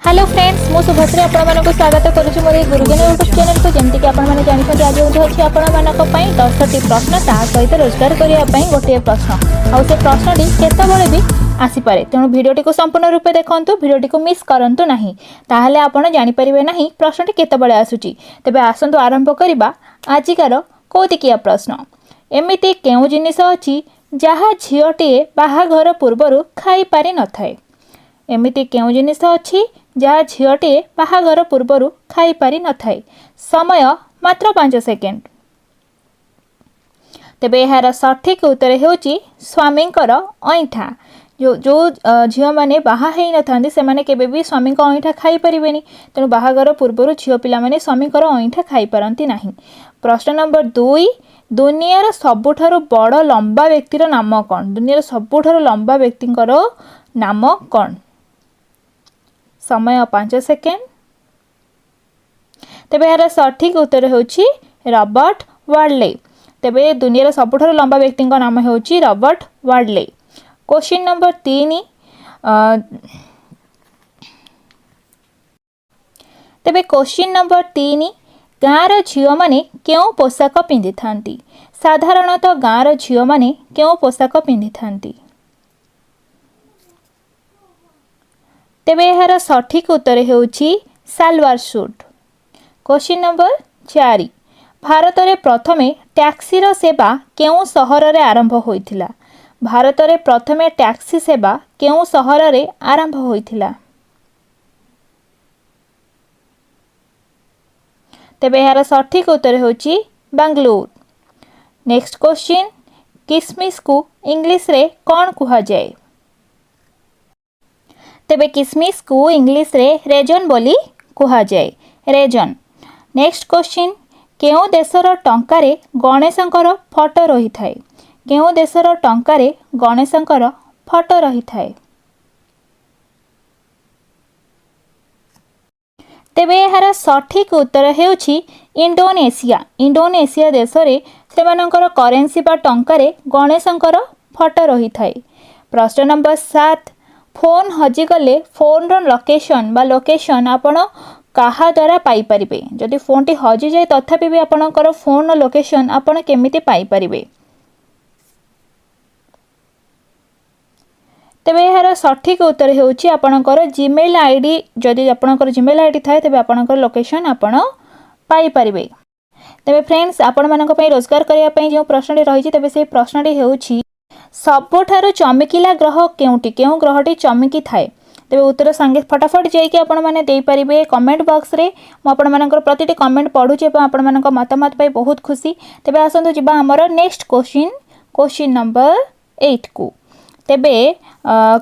Hello friends मु सुभश्री आपको स्वागत करुँच मोर गुरुजन यूट्यूब चैनल को जमीक आपने जानते आज अच्छी आपंपाई 10टी प्रश्न ता सहित रोजगार करने गोटे प्रश्न आउ से प्रश्नटी केतबले भी आसीपे तेणु भिडटी को संपूर्ण रूपे देखूँ भिडटी को मिस करूँ ना ताहले आपड़ जानीपारे ना प्रश्नटी केतबले आसूची तेबे आसतु आरंभ करवा आजिकार कौतिकिया प्रश्न एमिति केउ जिनिस अछि जहाँ झीलटीए बाहाघर पूर्वर खाई पारि न थाए एमिति केउ जिनिस अछि जहाँ झीलटीए बाहाघर पूर्वर खाई पारि न थाए समय मात्र 5 सेकेंड तेबे यार सठिक उत्तर हेउची स्वामींकर अईठा जो झील मैंने बाहा ही न था से माने केबे भी स्वामी अईठा खाई परिबेनी तेणु बाहाघर पूर्वर झील पिला माने स्वामींकर अईठा खाई पारंती नाही। प्रश्न नंबर 2 दुनियार सबुठारु बड़ लंबा व्यक्तिर नाम कौन दुनियार सबुठारु लंबा व्यक्तिंकर नाम कौन समय 5 सेकेंड तेबे यार सठिक उत्तर हेउची रॉबर्ट वार्ले तेबे दुनियार सबुठारु लंबा व्यक्तिंकर नाम हेउची रॉबर्ट वार्ले। क्वेश्चन नंबर 3 तेबे क्वेश्चन नंबर 3 गाँर झील माने क्यों पोशाक पिंधि थांती साधारणतः गाँर झील माने क्यों पोशाक पिंधि थांती तेबे यार सठिक उत्तर हेउची सालवार सूट। क्वेश्चन नंबर 4 भारत में प्रथमे टैक्सी सेवा केउ सहर रे आरंभ होइथिला भारत में प्रथमे टैक्सी सेवा केउ सहर रे आरंभ होइथिला तेबे यार सठिक उत्तर होची बेंगलुरु। नेक्स्ट क्वेश्चन किसमिस को इंग्लिश रे कौन कुहा जाए तेबे किसमिस को इंग्लिश रे रेजन बोली कुहा जाए रेजन। नेक्स्ट क्वेश्चन केउ देशर टंकारे गणेशंकर फोटो रही थाए केउ देशर टंकारे गणेशंकर फोटो रही थाए तेबे यार सठिक उत्तर हेउची इंडोनेशिया इंडोनेशिया देश रे सेमानंकर करेंसी बा टंकारे गणेशंकर फोटो रही थाए। प्रश्न नंबर 7 फोन हजिगले फोन रो लोकेशन आपण कहा द्वारा पाई परिबे जदि फोन टी हजि जाए तथापि भी आपणकर फोन लोकेशन आपण केमिति पाई परिबे तेबे यार सठिक उत्तर हेउची आपणकर जीमेल आईडी जदि आपणकर जीमेल आईडी थाए तेबे आपणकर लोकेशन आपण पाई परिबे। तेबे फ्रेंड्स आपण मानक पई रोजगार करिया पई जो प्रश्नटी रहिछि तेबे से प्रश्नटी हेउची सबुठारु चमकीला ग्रह केउटी केउ ग्रहटी चमकी थाए तेबे उत्तर संगे फटाफट जाइए आपण माने दे परिबे कमेंट बॉक्स रे म आपण मानकर प्रतिटी कमेंट पढुचे एवं आपण मानक मतामत पाई बहुत खुशी। तेबे आसंतु जिबा हमर नेक्स्ट क्वेश्चन नंबर 8 को तेबे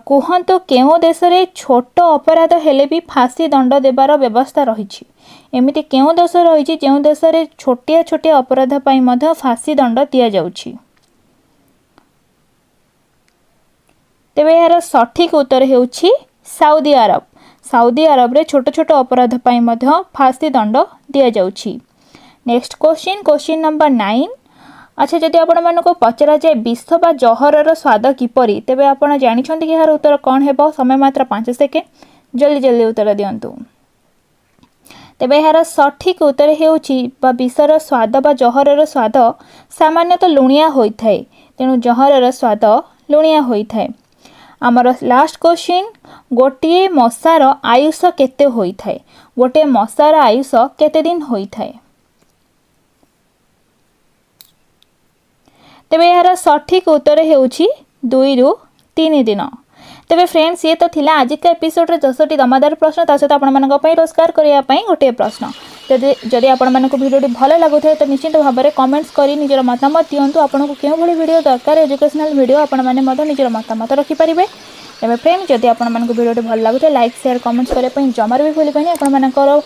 कुहंतु केउ देश रे छोट अपराध हेले भी फांसी दंड देबार व्यवस्था रहिछि एमिति केउ देश रहिछि जेउ देश रे छोटिया छोटिया अपराध पाई मध्य फांसी दंड दिया जाउछि तेबे यार सठिक उत्तर हेउछि सऊदी अरब रे छोट छोट अपराध पाई मध्य फांसी दंड दिया जाउछि। नेक्स्ट क्वेश्चन नंबर 9 अच्छा जदि आपण मानको पचरा जाए विष बा जहरर स्वाद किपरि तेबे आपण जानिछन्ति कि यार उत्तर कोन हेबो समय मात्र 5 सेकेंड जल्दी उत्तर दियंतु तेबे यार सठिक उत्तर हेउछि बा विषर स्वाद बा जहरर स्वाद सामान्यतः लुणिया होई थाए तेणु जहरर स्वाद लुणिया होई थाए। आमर लास्ट क्वेश्चन गोटे मशार आयुष केते होई थाए गोटे मशार आयुष केते दिन होई थाए तेबे यार सठिक उत्तर हेउछि 2 ରୁ 3 दिन। तेबे फ्रेंड्स ये तो थिला आज का एपिसोड रे 10टी दमादार प्रश्न ता सहित आपण मानक पई रोजगार करिया पई गोटे प्रश्न जदि आपण मानक वीडियो भल लागुथे तो निश्चित भाव में कमेंट्स करी निजर मतामत दियंतु आपन को केउ भली वीडियो दरकार एजुकेशनल वीडियो आपण माने मध निजर मतामत रखि परिबे। तेबे फ्रेंड्स जदि आपण मानक वीडियो भल लागुथे लाइक शेयर कमेंट्स करे पई जमार भी भूल पई आपण मानकर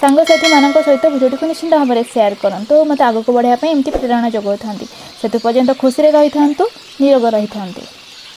सांग साथी मानक सहित वीडियो को निश्चित भाव में शेयर करंतु मते आगो को बढ़िया पई एमती प्रेरणा जगौथांती सेतु पर्यंत खुशी रे रही थांतु निरोग रही थांतु।